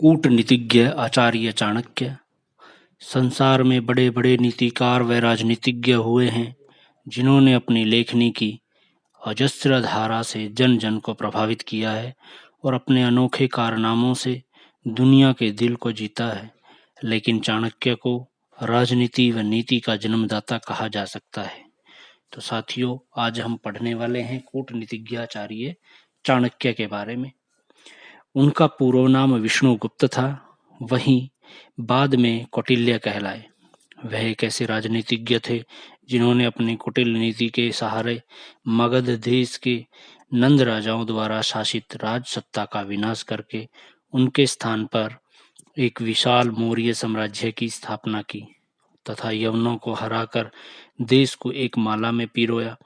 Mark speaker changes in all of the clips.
Speaker 1: कूटनीतिज्ञ आचार्य चाणक्य। संसार में बड़े बड़े नीतिकार व राजनीतिज्ञ हुए हैं जिन्होंने अपनी लेखनी की अजस्र धारा से जन जन को प्रभावित किया है और अपने अनोखे कारनामों से दुनिया के दिल को जीता है। लेकिन चाणक्य को राजनीति व नीति का जन्मदाता कहा जा सकता है। तो साथियों, आज हम पढ़ने वाले हैं कूटनीतिज्ञ आचार्य चाणक्य के बारे में। उनका पूर्व नाम विष्णुगुप्त था, वहीं बाद में कौटिल्य कहलाए। वह एक ऐसे राजनीतिज्ञ थे जिन्होंने अपनी कुटिल नीति के सहारे मगध देश के नंद राजाओं द्वारा शासित राज सत्ता का विनाश करके उनके स्थान पर एक विशाल मौर्य साम्राज्य की स्थापना की तथा यवनों को हराकर देश को एक माला में पिरोया।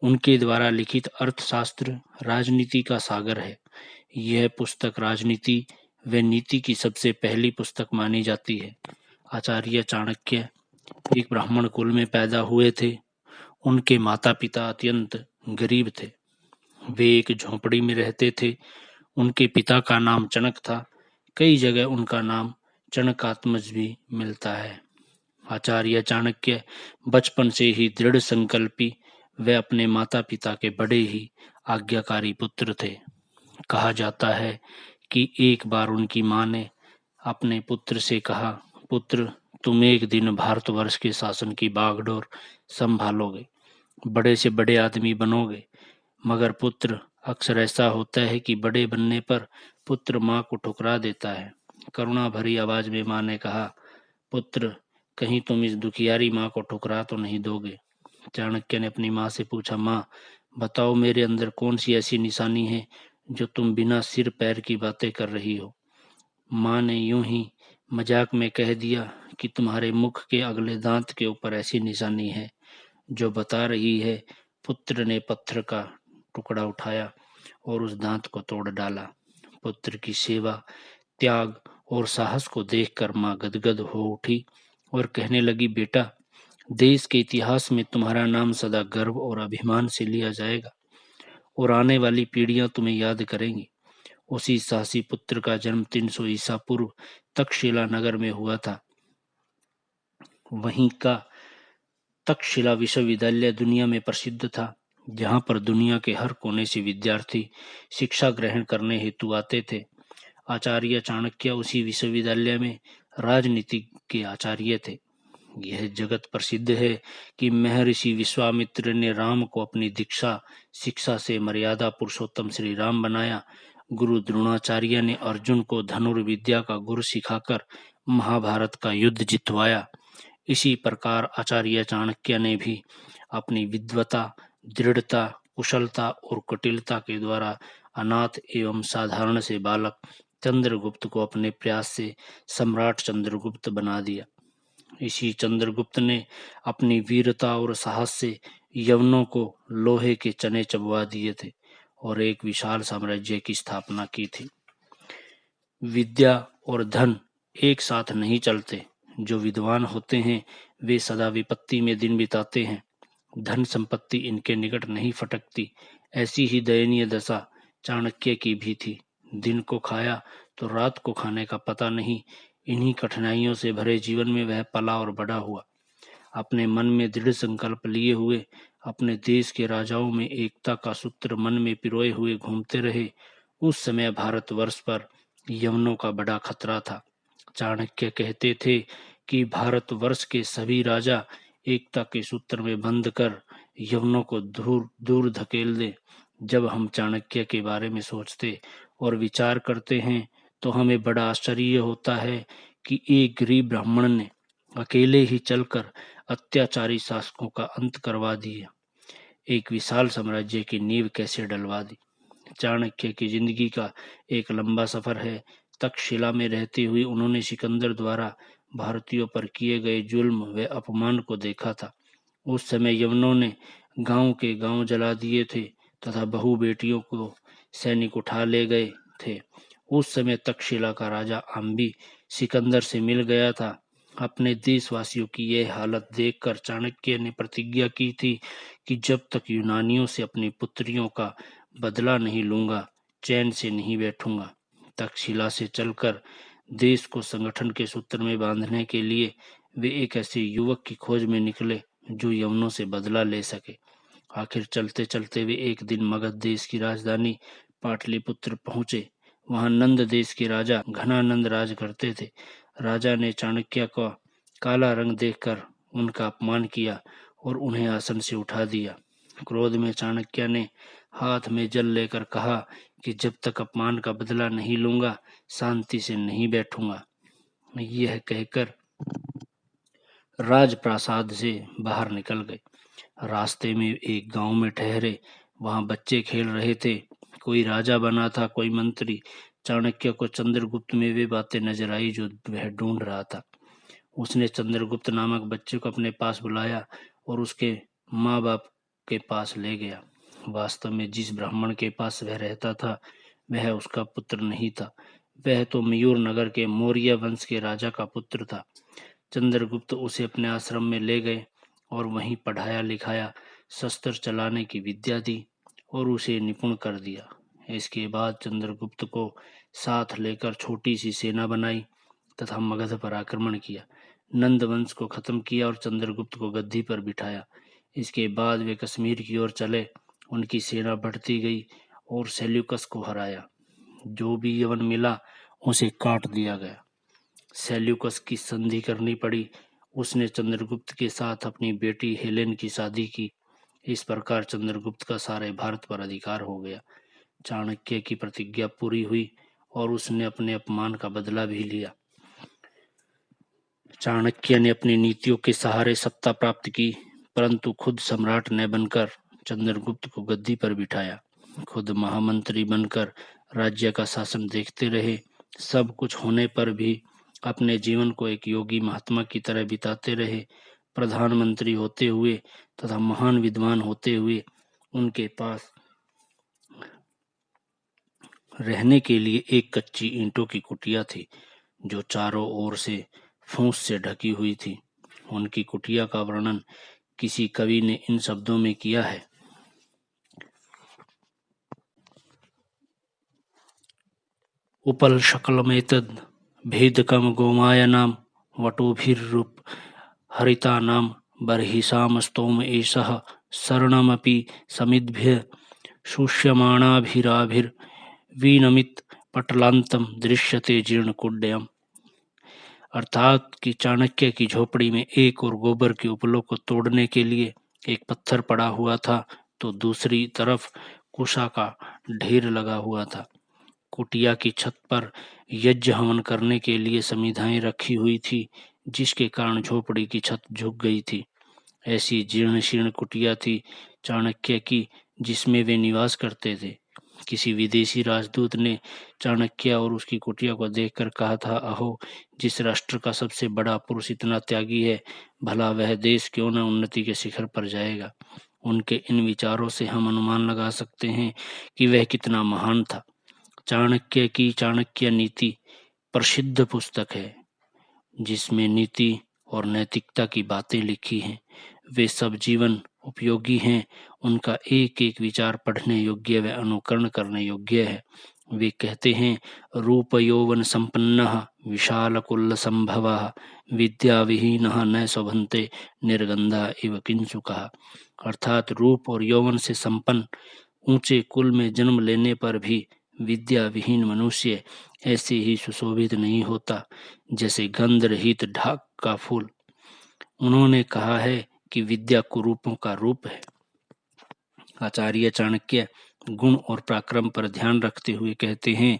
Speaker 1: उनके द्वारा लिखित अर्थशास्त्र राजनीति का सागर है। यह पुस्तक राजनीति व नीति की सबसे पहली पुस्तक मानी जाती है। आचार्य चाणक्य एक ब्राह्मण कुल में पैदा हुए थे। उनके माता पिता अत्यंत गरीब थे। वे एक झोंपड़ी में रहते थे। उनके पिता का नाम चणक था। कई जगह उनका नाम चणकात्मज भी मिलता है। आचार्य चाणक्य बचपन से ही दृढ़ संकल्पी वे अपने माता पिता के बड़े ही आज्ञाकारी पुत्र थे। कहा जाता है कि एक बार उनकी मां ने अपने पुत्र से कहा, पुत्र, तुम एक दिन भारतवर्ष के शासन की बागडोर संभालोगे, बड़े से बड़े आदमी बनोगे। मगर पुत्र, अक्सर ऐसा होता है कि बड़े बनने पर पुत्र मां को ठुकरा देता है। करुणा भरी आवाज में मां ने कहा, पुत्र, कहीं तुम इस दुखियारी मां को ठुकरा तो नहीं दोगे। चाणक्य ने अपनी मां से पूछा, मां, बताओ मेरे अंदर कौन सी ऐसी निशानी है जो तुम बिना सिर पैर की बातें कर रही हो। मां ने यूं ही मजाक में कह दिया कि तुम्हारे मुख के अगले दांत के ऊपर ऐसी निशानी है जो बता रही है। पुत्र ने पत्थर का टुकड़ा उठाया और उस दांत को तोड़ डाला। पुत्र की सेवा, त्याग और साहस को देखकर मां गदगद हो उठी और कहने लगी, बेटा, देश के इतिहास में तुम्हारा नाम सदा गर्व और अभिमान से लिया जाएगा और आने वाली पीढ़ियां तुम्हें याद करेंगी। उसी साहसी पुत्र का जन्म 300 ईसा पूर्व तक्षशिला नगर में हुआ था। वहीं का तक्षशिला विश्वविद्यालय दुनिया में प्रसिद्ध था, जहां पर दुनिया के हर कोने से विद्यार्थी शिक्षा ग्रहण करने हेतु आते थे। आचार्य चाणक्य उसी विश्वविद्यालय में राजनीति के आचार्य थे। यह जगत प्रसिद्ध है कि महर्षि विश्वामित्र ने राम को अपनी दीक्षा शिक्षा से मर्यादा पुरुषोत्तम श्री राम बनाया। गुरु द्रोणाचार्य ने अर्जुन को धनुर्विद्या का गुरु सिखाकर महाभारत का युद्ध जितवाया। इसी प्रकार आचार्य चाणक्य ने भी अपनी विद्वता, दृढ़ता, कुशलता और कुटिलता के द्वारा अनाथ एवं साधारण से बालक चंद्रगुप्त को अपने प्रयास से सम्राट चंद्रगुप्त बना दिया। इसी चंद्रगुप्त ने अपनी वीरता और साहस से यवनों को लोहे के चने चबवा दिए थे और एक विशाल साम्राज्य की स्थापना की थी। विद्या और धन एक साथ नहीं चलते। जो विद्वान होते हैं वे सदा विपत्ति में दिन बिताते हैं। धन संपत्ति इनके निकट नहीं फटकती। ऐसी ही दयनीय दशा चाणक्य की भी थी। दिन को खाया तो रात को खाने का पता नहीं। इन्हीं कठिनाइयों से भरे जीवन में वह पला और बड़ा हुआ। अपने मन में दृढ़ संकल्प लिए हुए अपने देश के राजाओं में एकता का सूत्र मन में पिरोए हुए घूमते रहे। उस समय भारतवर्ष पर यवनों का बड़ा खतरा था। चाणक्य कहते थे कि भारतवर्ष के सभी राजा एकता के सूत्र में बंद कर यवनों को दूर दूर धकेल दे। जब हम चाणक्य के बारे में सोचते और विचार करते हैं तो हमें बड़ा आश्चर्य होता है कि एक गरीब ब्राह्मण ने अकेले ही चलकर अत्याचारी शासकों का अंत करवा दिया, एक विशाल साम्राज्य की नींव कैसे डलवा दी। चाणक्य की जिंदगी का एक लंबा सफर है। तक्षशिला में रहते हुए उन्होंने सिकंदर द्वारा भारतीयों पर किए गए जुल्म व अपमान को देखा था। उस समय यवनों ने गांव के गांव जला दिए थे तथा बहू बेटियों को सैनिक उठा ले गए थे। उस समय तक्षशिला का राजा अम्बी सिकंदर से मिल गया था। अपने देशवासियों की यह हालत देखकर चाणक्य ने प्रतिज्ञा की थी कि जब तक यूनानियों से अपनी पुत्रियों का बदला नहीं लूंगा, चैन से नहीं बैठूंगा। तक्षशिला से चलकर देश को संगठन के सूत्र में बांधने के लिए वे एक ऐसे युवक की खोज में निकले जो यवनों से बदला ले सके। आखिर चलते चलते वे एक दिन मगध देश की राजधानी पाटलिपुत्र पहुंचे। वहां नंद देश के राजा घनानंद राज करते थे। राजा ने चाणक्य का काला रंग देखकर उनका अपमान किया और उन्हें आसन से उठा दिया। क्रोध में चाणक्य ने हाथ में जल लेकर कहा कि जब तक अपमान का बदला नहीं लूंगा शांति से नहीं बैठूंगा। यह कहकर राजप्रासाद से बाहर निकल गए। रास्ते में एक गांव में ठहरे। वहां बच्चे खेल रहे थे। कोई राजा बना था, कोई मंत्री। चाणक्य को चंद्रगुप्त में वे बातें नजर आई जो वह ढूंढ रहा था। उसने चंद्रगुप्त नामक बच्चे को अपने पास बुलाया और उसके माँ बाप के पास ले गया। वास्तव में जिस ब्राह्मण के पास वह रहता था वह उसका पुत्र नहीं था। वह तो मयूर नगर के मौर्य वंश के राजा का पुत्र था। चंद्रगुप्त उसे अपने आश्रम में ले गए और वहीं पढ़ाया लिखाया, शस्त्र चलाने की विद्या दी और उसे निपुण कर दिया। इसके बाद चंद्रगुप्त को साथ लेकर छोटी सी सेना बनाई तथा मगध पर आक्रमण किया। नंद वंश को खत्म किया और चंद्रगुप्त को गद्दी पर बिठाया। इसके बाद वे कश्मीर की ओर चले। उनकी सेना बढ़ती गई और सेल्यूकस को हराया। जो भी यवन मिला उसे काट दिया गया। सेल्यूकस की संधि करनी पड़ी। उसने चंद्रगुप्त के साथ अपनी बेटी हेलेन की शादी की। इस प्रकार चंद्रगुप्त का सारे भारत पर अधिकार हो गया। चाणक्य की प्रतिज्ञा पूरी हुई और उसने अपने अपमान का बदला भी लिया। चाणक्य ने अपनी नीतियों के सहारे सत्ता प्राप्त की, परंतु खुद सम्राट न बनकर चंद्रगुप्त को गद्दी पर बिठाया। खुद महामंत्री बनकर राज्य का शासन देखते रहे। सब कुछ होने पर भी अपने जीवन को एक योगी महात्मा की तरह बिताते रहे। प्रधानमंत्री होते हुए तथा महान विद्वान होते हुए उनके पास रहने के लिए एक कच्ची ईंटों की कुटिया थी जो चारों ओर से फूस से ढकी हुई थी। उनकी कुटिया का वर्णन किसी कवि ने इन शब्दों में किया है। उपल शकलमेतद भेदकम गोमायनाम वटोभिर्रूप हरितानाम बर्हिषाम स्तोम एषः शरणमपि समिद्भ्य शुष्यमाणाभिराभिर्विनमित पटलांतम दृश्यते जीर्णकुड्यम। अर्थात कि चाणक्य की झोपड़ी में एक और गोबर के उपलों को तोड़ने के लिए एक पत्थर पड़ा हुआ था तो दूसरी तरफ कुशा का ढेर लगा हुआ था। कुटिया की छत पर यज्ञ हवन करने के लिए समिधाएं रखी हुई थी, जिसके कारण झोपड़ी की छत झुक गई थी। ऐसी जीर्ण शीर्ण कुटिया थी चाणक्य की, जिसमें वे निवास करते थे। किसी विदेशी राजदूत ने चाणक्य और उसकी कुटिया को देखकर कहा था, अहो, जिस राष्ट्र का सबसे बड़ा पुरुष इतना त्यागी है, भला वह देश क्यों न उन्नति के शिखर पर जाएगा। उनके इन विचारों से हम अनुमान लगा सकते हैं कि वह कितना महान था। चाणक्य की चाणक्य नीति प्रसिद्ध पुस्तक है, जिसमें नीति और नैतिकता की बातें लिखी हैं। वे सब जीवन उपयोगी हैं। उनका एक एक विचार पढ़ने योग्य व अनुकरण करने योग्य है। वे कहते हैं, रूप यौवन संपन्नः विशाल कुल संभवः विद्या विहीनः न शोभन्ते निर्गंधा इव किंचुकः। अर्थात रूप और यौवन से संपन्न ऊंचे कुल में जन्म लेने पर भी विद्या विहीन मनुष्य ऐसे ही सुशोभित नहीं होता जैसे गंध रहित ढाक का फूल। उन्होंने कहा है कि विद्या कुरूपों का रूप है। आचार्य चाणक्य गुण और पराक्रम पर ध्यान रखते हुए कहते हैं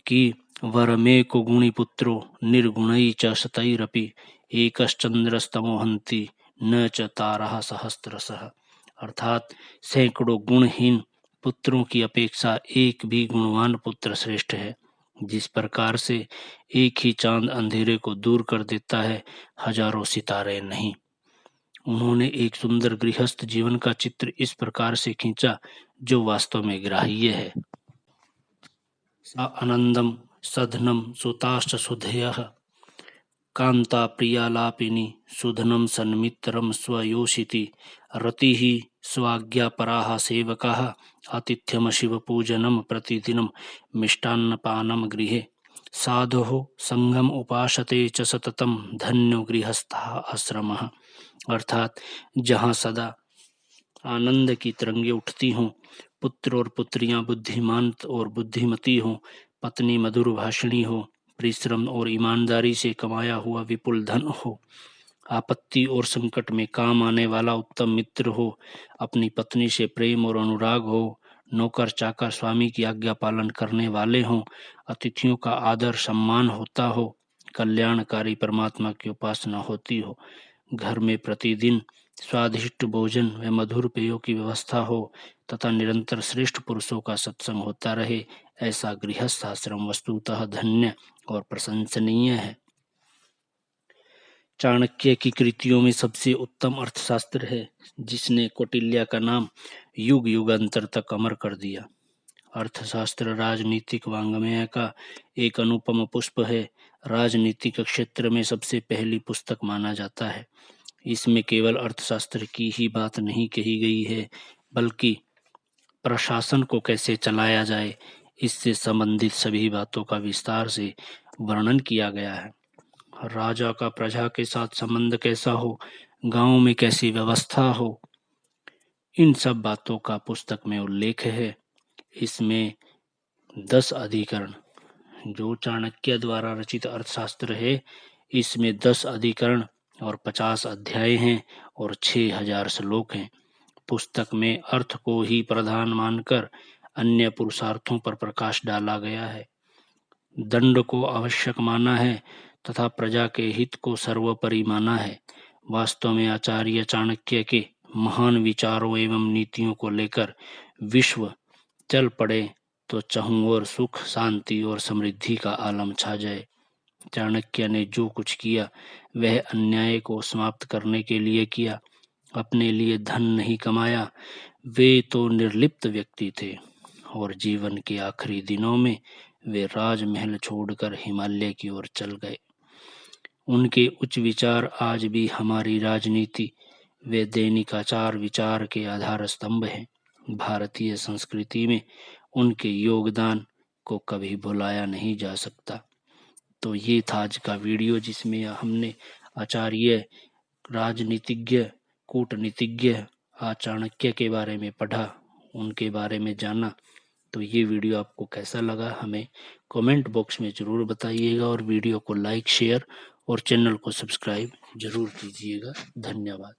Speaker 1: कि वरमेको गुणी पुत्रो निर्गुणै च शतैरपि एकश्चंद्रस्तमोहन्ति न च तारः सहस्रशः। अर्थात सैकड़ों गुणहीन पुत्रों की अपेक्षा एक भी गुणवान पुत्र श्रेष्ठ है। जिस प्रकार से एक ही चांद अंधेरे को दूर कर देता है, हजारों सितारे नहीं। उन्होंने एक सुंदर गृहस्थ जीवन का चित्र इस प्रकार से खींचा जो वास्तव में ग्राह्य है। सा आनंदम सधनम सुताश्च सुधेयः कांता प्रियालापिनी सुधनं सन्मित्रं स्वयोषिति रतिः स्वाज्ञापराः सेवकाः आतिथ्यमशिवपूजनं प्रतिदिनं मिष्टान्नपानं गृहे साधुः संगम उपासते च सततम धन्यो गृहस्थः आश्रमः। अर्थात जहाँ सदा आनंद की तरंगे उठती हों, पुत्र और पुत्रियां बुद्धिमान और बुद्धिमती हों, पत्नी मधुर भाषिणी हो, परिश्रम और ईमानदारी से कमाया हुआ विपुल धन हो, आपत्ति और संकट में काम आने वाला उत्तम मित्र हो, अपनी पत्नी से प्रेम और अनुराग हो, नौकर चाकर स्वामी की आज्ञा पालन करने वाले हों, अतिथियों का आदर सम्मान होता हो, कल्याणकारी परमात्मा की उपासना होती हो, घर में प्रतिदिन स्वादिष्ट भोजन व मधुर पेयों की व्यवस्था हो तथा निरंतर श्रेष्ठ पुरुषों का सत्संग होता रहे, ऐसा गृहस्थ आश्रम वस्तुतः धन्य और प्रशंसनीय है। चाणक्य की कृतियों में सबसे उत्तम अर्थशास्त्र है, जिसने कौटिल्य का नाम युग युगांतर तक अमर कर दिया। अर्थशास्त्र राजनीतिक वांग्मय का एक अनुपम पुष्प है। राजनीतिक क्षेत्र में सबसे पहली पुस्तक माना जाता है। इसमें केवल अर्थशास्त्र की ही बात नहीं कही गई है, बल्कि प्रशासन को कैसे चलाया जाए, इससे संबंधित सभी बातों का विस्तार से वर्णन किया गया है। राजा का प्रजा के साथ संबंध कैसा हो, गांव में कैसी व्यवस्था हो, इन सब बातों का पुस्तक में उल्लेख है। इसमें 10 अधिकरण, जो चाणक्य द्वारा रचित अर्थशास्त्र है, इसमें 10 अधिकरण और 50 अध्याय हैं और 6000 श्लोक हैं। पुस्तक में अर्थ को ही प्रधान मानकर अन्य पुरुषार्थों पर प्रकाश डाला गया है। दंड को आवश्यक माना है तथा प्रजा के हित को सर्वोपरि माना है। वास्तव में आचार्य चाणक्य के महान विचारों एवं नीतियों को लेकर विश्व चल पड़े तो चाहूं और सुख, शांति और समृद्धि का आलम छा जाए। चाणक्य ने जो कुछ किया वह अन्याय को समाप्त करने के लिए किया, अपने लिए धन नहीं कमाया। वे तो निर्लिप्त व्यक्ति थे और जीवन के आखिरी दिनों में वे राजमहल छोड़कर हिमालय की ओर चल गए। उनके उच्च विचार आज भी हमारी राजनीति व दैनिक आचार विचार के आधार स्तंभ हैं। भारतीय संस्कृति में उनके योगदान को कभी भुलाया नहीं जा सकता। तो ये था आज का वीडियो, जिसमें हमने आचार्य, राजनीतिज्ञ, कूटनीतिज्ञ चाणक्य के बारे में पढ़ा, उनके बारे में जाना। तो ये वीडियो आपको कैसा लगा हमें कमेंट बॉक्स में ज़रूर बताइएगा और वीडियो को लाइक, शेयर और चैनल को सब्सक्राइब जरूर कीजिएगा। धन्यवाद।